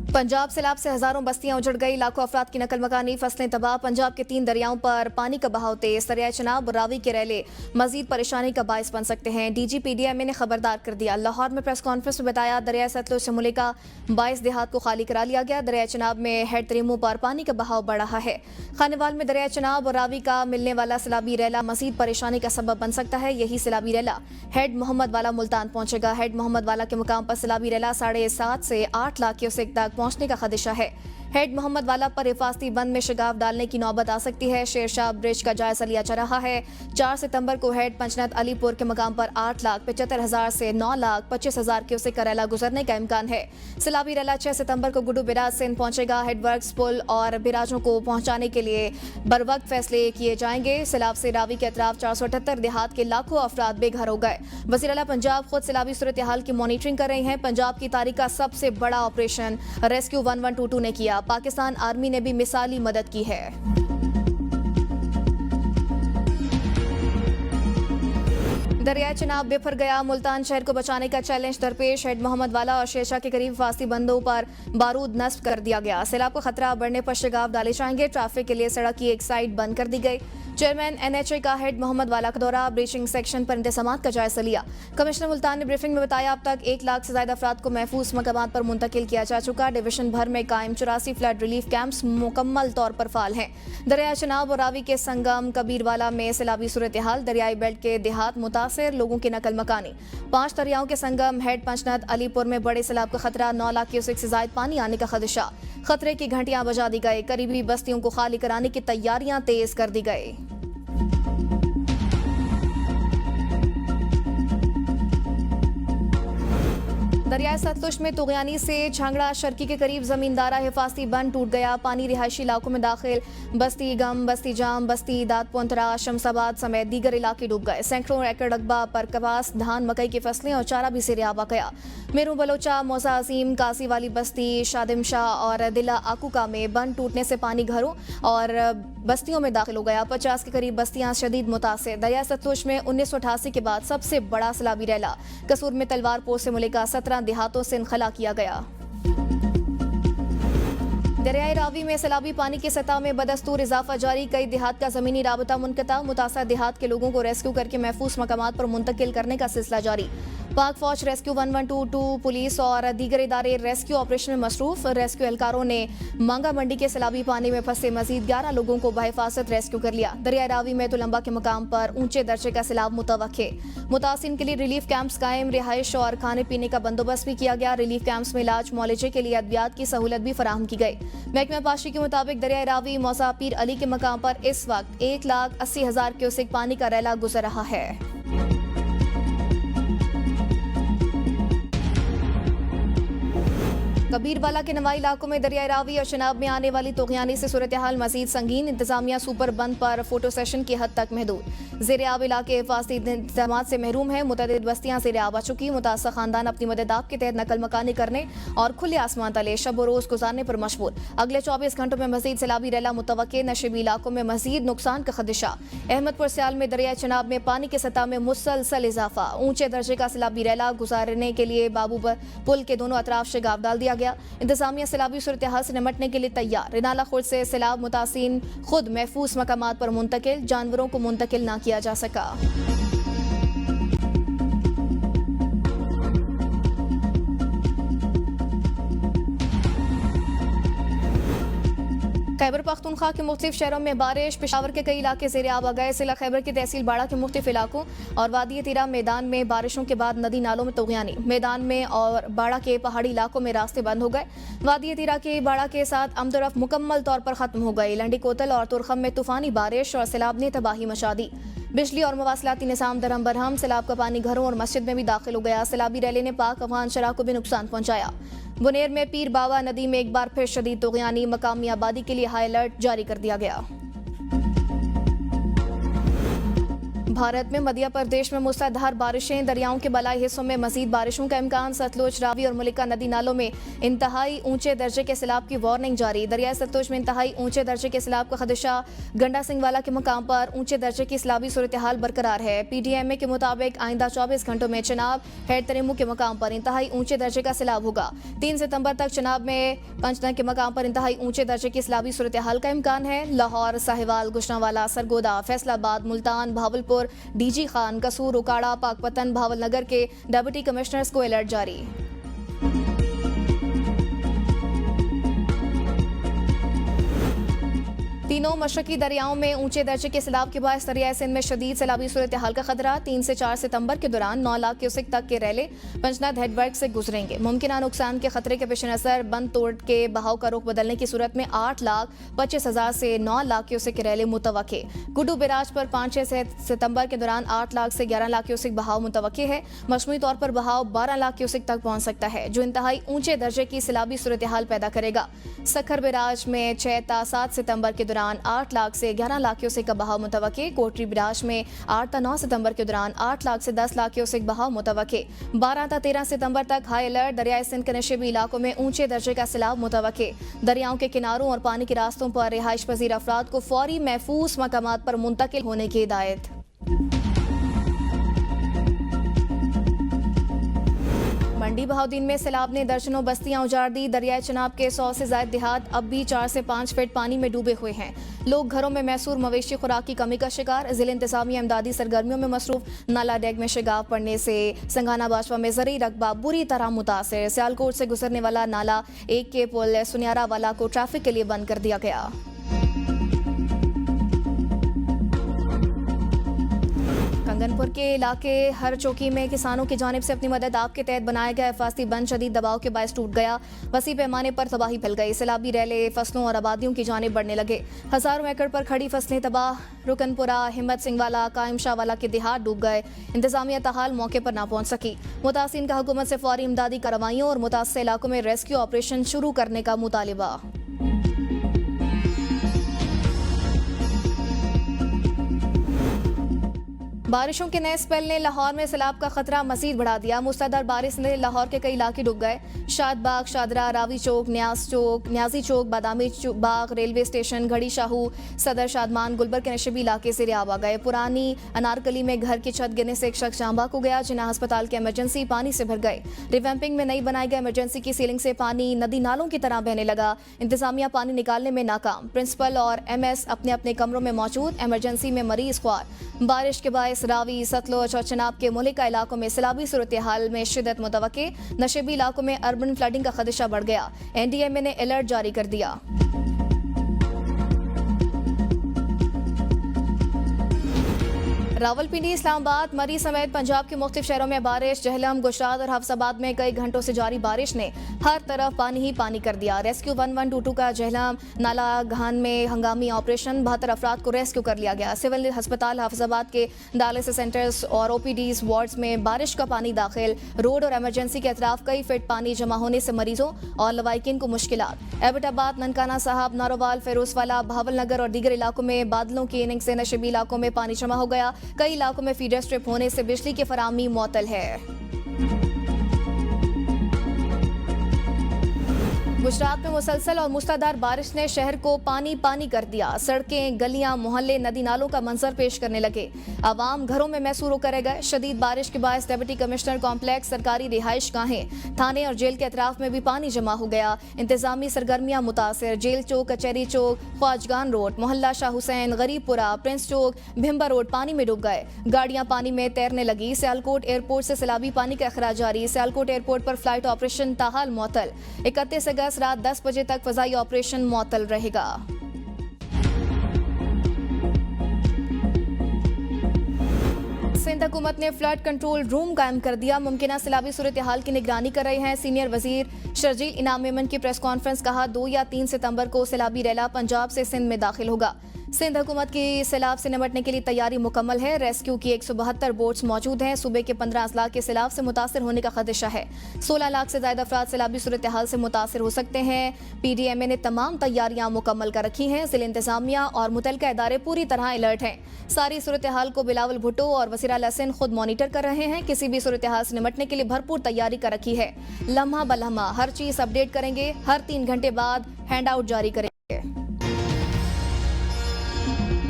पंजाब सैलाब से हजारों बस्तियां उजड़ गई, लाखों अफराद की नकल मकानी, फसलें तबाह। पंजाब के 3 दरियाओं पर पानी का बहाव तेज, दरिया चनाब और रावी के रैले मजीद परेशानी का बायस बन सकते हैं। DGPDMA ने खबरदार कर दिया। लाहौर में प्रेस कॉन्फ्रेंस में बताया, दरिया सतलुज से मुल्का 22 देहात को खाली करा लिया गया। दरिया चनाब में हेड तरीमू पर पानी का बहाव बढ़ रहा है। खानेवाल में दरिया चनाब और रावी का मिलने वाला सैलाबी रैला मजीद परेशानी का सबब बन सकता है। यही सैलाबी रैला हेड मोहम्मद वाला मुल्तान पहुंचेगा। हेड मोहम्मद वाला के मुकाम पर सैलाबी रैला 7.5 से 8 लाख क्यूसेक तक पहुंचने का खदशा है। हेड मोहम्मद वाला पर हिफाजती बंद में शिगाफ डालने की नौबत आ सकती है। शेरशाह ब्रिज का जायजा लिया जा रहा है। 4 सितंबर को हेड पंचनत अलीपुर के मकाम पर 8,75,000 से 9,25,000 क्यूसेक का रैला गुजरने का इम्कान है। सैलाबी रैला 6 सितंबर को गुड्डू बिराज सिंध पहुंचेगा। हेडवर्क्स पुल और बिराजों को पहुंचाने के लिए बरवक्त फैसले किए जाएंगे। सैलाब से रावी के अतराफ 478 देहात के लाखों अफराद बेघर हो गए। वज़ीर आला पंजाब खुद सैलाबी सूरत हाल की मॉनिटरिंग कर रहे हैं। पंजाब की तारीख का सबसे बड़ा ऑपरेशन रेस्क्यू 1122 ने किया। पाकिस्तान आर्मी ने भी मिसाली मदद की है। दरिया चनाब बिफर गया, मुल्तान शहर को बचाने का चैलेंज दरपेश। हेड मोहम्मद वाला और शेरशाह के करीब हिफाजती बंदों पर बारूद नस्ब कर दिया गया। सैलाब का खतरा बढ़ने पर शिगाफ डाले जाएंगे। ट्रैफिक के लिए सड़क की एक साइड बंद कर दी गई। चेयरमैन NHA का हेड मोहम्मद वाला का दौरा, ब्रीचिंग सेक्शन पर इंतजामात का जायजा लिया। कमिश्नर मुल्तान ने ब्रीफिंग में बताया, अब तक 1 लाख से ज्यादा अफराद को महफूज मकामात पर मुंतकिल किया जा चुका। डिवीजन भर में कायम 84 फ्लड रिलीफ कैंप्स मुकम्मल तौर पर फाल हैं। दरिया चनाब और रावी के संगम कबीरवाला में सैलाबी सूरत हाल, दरियाई बेल्ट के देहात मुतासर, लोगों की नकल मकानी। 5 दरियाओं के संगम हेड पंचनत अलीपुर में बड़े सैलाब का खतरा, 9 लाख क्यूसेक से ज्यादा पानी आने का खदशा। खतरे की घंटियां बजा दी गई। करीबी बस्तियों को खाली कराने की तैयारियां तेज कर दी गई। दरिया सतलुज में तुगयानी से झांगड़ा शर्की के करीब जमींदारा हिफाजती बंद टूट गया। पानी रिहायशी इलाकों में दाखिल बस्ती गम, बस्ती जाम, बस्ती दादपोंतरा, शमसाबाद समेत दीगर इलाके डूब गए। सैकड़ों एकड़ रकबा पर कपास, धान, मकई की फसलें और चारा भी सिरे आवा गया। मेरू बलोचा, मौसा अजीम, कासी वाली बस्ती, शादिमशाह और दिला आकुका में बंद टूटने से पानी घरों और बस्तियों में दाखिल हो गया। 50 के करीब बस्तियां शदीद मुतासिर। दरिया सतलुज में 1988 के बाद सबसे बड़ा सैलाबी रैला। कसूर में तलवारपुर से मुल्का 17 देहातों से इनखला किया गया। दरियाई रावी में सैलाबी पानी की सतह में बदस्तूर इजाफा जारी। कई देहात का जमीनी राबता मुनक़ता। मुतासर देहात के लोगों को रेस्क्यू करके महफूज मकामात पर मुंतकिल करने का सिलसिला जारी। पाक फौज रेस्क्यू 1122, पुलिस और दीगर इदारे रेस्क्यू ऑपरेशन में मसरूफ। रेस्क्यू एहलकारों ने मांगा मंडी के सैलाबी पानी में फंसे मजीद 11 लोगों को बहिफाजत रेस्क्यू कर लिया। दरिया रावी में तुलंबा के मकाम पर ऊंचे दर्जे का सैलाब मुतवक्के। मुतासिन के लिए रिलीफ कैंप्स कायम, रिहाइश और खाने पीने का बंदोबस्त भी किया गया। रिलीफ कैंप्स में इलाज मुआलजे के लिए अद्वियात की सहूलत भी फराहम की गई। महकमा पाशी के मुताबिक दरिया रावी मौसा पीर अली के मकाम पर इस वक्त 1,80,000 क्यूसेक पानी का रैला गुजर रहा है। कबीरवाला के नवाई इलाकों में दरिया रावी और शनाब में आने वाली तुगयानी से सूरत हाल मजीद संगीन। इंतजामिया सुपर बंद पर फोटो सेशन की हद तक महदूद। ज़ेर आब इलाके हिफाजती इंतजाम से महरूम है। मुतअद्दिद बस्तियां ज़ेर आब आ चुकी। मुतासर खानदान अपनी मदद आप के तहत नकल मकानी करने और खुले आसमान तले शब रोज गुजारने पर मशगूल। अगले 24 घंटों में मजीद सैलाबी रैला मुतवक्के। नशेबी इलाकों में मजीद नुकसान का खदशा। अहमदपुर सियाल में दरिया चनाब में पानी की सतह में मुसलसल इजाफा। ऊंचे दर्जे का सैलाबी रैला गुजारने के लिए बाबू पुल के दोनों अतराफ शिगाफ डाल दिया गया। इंतजामिया सैलाबी सूरत हाल से निमटने के लिए तैयार। रिनाला खुर्द से सैलाब मुतासिन खुद महफूज मकामात पर मुंतकिल, जानवरों को मुंतकिल न किया जा सका। खैबर पख्तूनख्वा के मुख्तलिफ शहरों में बारिश। पेशावर के कई इलाके ज़ेर आब आ गए। जिला खैबर की तहसील बाड़ा के मुख्तलिफ इलाकों और वादी तीरा मैदान में बारिशों के बाद नदी नालों में तुगयानी। मैदान में और बाड़ा के पहाड़ी इलाकों में रास्ते बंद हो गए। वादी तीरा के बाड़ा के साथ अमदरफ मुकम्मल तौर पर खत्म हो गई। लंडी कोतल और तुरखम में तूफानी बारिश और सैलाब ने तबाही मचा दी। बिजली और मवासलाती निज़ाम दरहम बरहम। सैलाब का पानी घरों और मस्जिद में भी दाखिल हो गया। सैलाबी रैले ने पाक अफगान शराह को भी नुकसान पहुंचाया। बुनेर में पीर बावा नदी में एक बार फिर शदीद तुगयानी। मकामी आबादी के लिए हाई अलर्ट जारी कर दिया गया। भारत में मध्य प्रदेश में मूसलाधार बारिशें, दरियाओं के बलाई हिस्सों में मजीद बारिशों का इम्कान। सतलुज, रावी और मलिका नदी नालों में इंतहाई ऊंचे दर्जे के सैलाब की वार्निंग जारी। दरियाई सतलुज में इंतहाई ऊंचे दर्जे के सैलाब का खदशा। गंडा सिंह वाला के मकाम पर ऊंचे दर्जे की सैलाबी सूरत हाल बरकरार है। PDMA के मुताबिक आइंदा 24 घंटों में चनाब, हेड तरीमू के मकाम पर इंतहाई ऊंचे दर्जे का सैलाब होगा। 3 सितंबर तक चनाब में पंचतन के मकाम पर इंतहाई ऊंचे दर्जे की सैलाबी सूरत हाल का इम्कान है। लाहौर, साहिवाल, गुजरांवाला, सरगोदा, फैसलाबाद, मुल्तान, भावलपुर, DG खान, कसूर, उकाड़ा, पाकपतन, भावलनगर के डिप्टी कमिश्नर्स को अलर्ट जारी। तीनों मशरकी दरियाओं में ऊंचे दर्जे के सैलाब के बायस दरियाए सिंध में शदीद सैलाबी सूरत हाल का खतरा। 3 से 4 सितंबर के दौरान 9 लाख क्यूसेक तक के रैले पंचनाद हेडवर्क से गुजरेंगे। मुमकिन नुकसान के खतरे के पेश नजर बंद तोड़ के बहाव का रुख बदलने की सूरत में 8,25,000 से 9 लाख क्यूसेक के रैले मुतवक्के। गुड्डू बैराज पर 5-6 सितंबर के दौरान 8 लाख से 11 लाख क्यूसेक बहाव मुतवक्के है। मजमूई तौर पर बहाव 12 लाख क्यूसेक तक पहुंच सकता है, जो इंतहाई ऊंचे दर्जे की सैलाबी सूरत हाल पैदा करेगा। सखर बैराज में 6 से 7 सितंबर के दौरान 8 लाख से 11 लाख क्यूसेक का बहाव मुतवक्के। कोटरी बैराज में 8 से 9 सितंबर के दौरान 8 लाख से 10 लाख क्यूसेक बहाव मुतवक्के। 12 से 13 सितंबर तक हाई अलर्ट। दरियाई सिंध के नशेबी इलाकों में ऊंचे दर्जे का सैलाब मुतवक्के। दरियाओं के किनारों और पानी के रास्तों पर रिहाइश पजीर अफराद को फौरी महफूज मकामात पर मुंतकिल होने की हिदायत। मंडी बहाउद्दीन में सैलाब ने दर्जनों बस्तियां उजाड़ दी। दरियाए चनाब के 100 से ज्यादा देहात अब भी 4 से 5 फीट पानी में डूबे हुए हैं। लोग घरों में मैसूर मवेशी खुराक की कमी का शिकार। जिले इंतजामिया इमदादी सरगर्मियों में मसरूफ। नाला डैग में शिगाव पड़ने से संगाना बाजवा में ज़रूरी रकबा बुरी तरह मुतासिर। सियालकोट से गुजरने वाला नाला 1 के पुल सुनियारा वाला को ट्रैफिक के लिए बंद कर दिया गया। कंगनपुर के इलाके हर चौकी में किसानों की जानिब से अपनी मदद आपके तहत बनाया गया हिफाजती बंद शदीद दबाव के बायस टूट गया। वसी पैमाने पर तबाही फैल गई। सैलाबी रैले फसलों और आबादियों की जानिब बढ़ने लगे। हजारों एकड़ पर खड़ी फसलें तबाह। रुकनपुरा, हिम्मत सिंह वाला, कायम शाह वाला के देहात डूब गए। इंतजामिया ताहाल मौके पर ना पहुंच सकी। मुतासिन का हुकूमत से फौरी इमदादी कार्रवाइयों और मुतासर इलाकों में रेस्क्यू ऑपरेशन शुरू करने का मुतालिबा। बारिशों के नए स्पेल ने लाहौर में सैलाब का खतरा मजीद बढ़ा दिया। मूसलाधार बारिश ने लाहौर के कई इलाके डूब गए। शादबाग, शादरा, रावी चौक, न्याजी चौक, बादामी बाग, रेलवे स्टेशन, घड़ी शाहू, सदर शादमान, गुलबर के नशेबी इलाके से रियाब आ गए। पुरानी अनारकली में घर की छत गिरने से एक शख्स जांबाक हो गया, जिन्हें अस्पताल के इमरजेंसी पानी से भर गए। रिवैम्पिंग में नई बनाई गई इमरजेंसी की सीलिंग से पानी नदी नालों की तरह बहने लगा। इंतजामिया पानी निकालने में नाकाम। प्रिंसिपल और MS अपने अपने कमरों में मौजूद। इमरजेंसी में मरीज ख्वार। बारिश के बायस रावी, सतलुज और चनाब के मुलिका इलाकों में सैलाबी सूरत हाल में शिदत मुतवक्के। नशेबी इलाकों में अर्बन फ्लडिंग का खदशा बढ़ गया। NDMA ने अलर्ट जारी कर दिया। रावलपिंडी, इस्लामाबाद, मरी समेत पंजाब के मुख्तलिफ शहरों में बारिश। जहलम, गुजरात और हफ्साबाद में कई घंटों से जारी बारिश ने हर तरफ पानी ही पानी कर दिया। रेस्क्यू 1122 का जहलम नाला घान में हंगामी ऑपरेशन। 72 अफराद को रेस्क्यू कर लिया गया। सिविल अस्पताल हफ्साबाद के डायलिसिस सेंटर्स और OPDs वार्ड्स में बारिश का पानी दाखिल। रोड और इमरजेंसी के अतराफ कई फीट पानी जमा होने से मरीजों और लवाइकिन को मुश्किलात। एबटाबाद, ननकाना साहब, नारोवाल, फेरोजवाला, भावलनगर और दीगर इलाकों में बादलों की इनिंग से नशेबी इलाकों में पानी जमा हो गया। कई इलाकों में फीडर स्ट्रिप होने से बिजली की फराहमी मुअत्तल है। गुजरात में मुसलसल और मूसलाधार बारिश ने शहर को पानी पानी कर दिया। सड़कें, गलियां, मोहल्ले नदी नालों का मंजर पेश करने लगे। आवाम घरों में मैसूर होकर रह गए। शदीद बारिश के बायस डिप्टी कमिश्नर कॉम्प्लेक्स, सरकारी रिहाइश गाहें, थाने और जेल के अतराफ में भी पानी जमा हो गया। इंतजामी सरगर्मियां मुतासिर। जेल चौक, कचहरी चौक, ख्वाजगान रोड, मोहल्ला शाह हुसैन, गरीबपुरा, प्रिंस चौक, भिम्बा रोड पानी में डूब गए। गाड़ियां पानी में तैरने लगी। सियालकोट एयरपोर्ट से सैलाबी पानी का अखराज जारी। सियालकोट एयरपोर्ट पर फ्लाइट ऑपरेशन ताहाल मुअत्तल। 31 अगस्त रात 10 बजे तक फजाई ऑपरेशन मुअत्तल रहेगा। सिंध हुकूमत ने फ्लड कंट्रोल रूम कायम कर दिया। मुमकिन सैलाबी सूरत हाल की निगरानी कर रहे हैं सीनियर वजीर शर्जील इनाम मेमन की प्रेस कॉन्फ्रेंस। कहा 2 या 3 सितंबर को सैलाबी रैला पंजाब से सिंध में दाखिल होगा। सिंध हुकूमत की सैलाब से निपटने के लिए तैयारी मुकम्मल है। रेस्क्यू की 172 बोट्स मौजूद हैं। सूबे के 15 अजला के सैलाब से मुतासर होने का खदशा है। 16 लाख से ज्यादा अफराद सैलाबी सूरत हाल से मुतासर हो सकते हैं। PDMA ने तमाम तैयारियां मुकम्मल कर रखी हैं। जिला इंतजामिया और मुतलका इदारे पूरी तरह अलर्ट हैं। सारी सूरत हाल को बिलावल भुट्टो और वसीर अल हसन खुद मॉनिटर कर रहे हैं। किसी भी सूरत हाल से निपटने के लिए भरपूर तैयारी कर रखी है। लम्हा ब लम्हा हर चीज अपडेट करेंगे। हर 3 घंटे बाद हैंड आउट जारी करेंगे।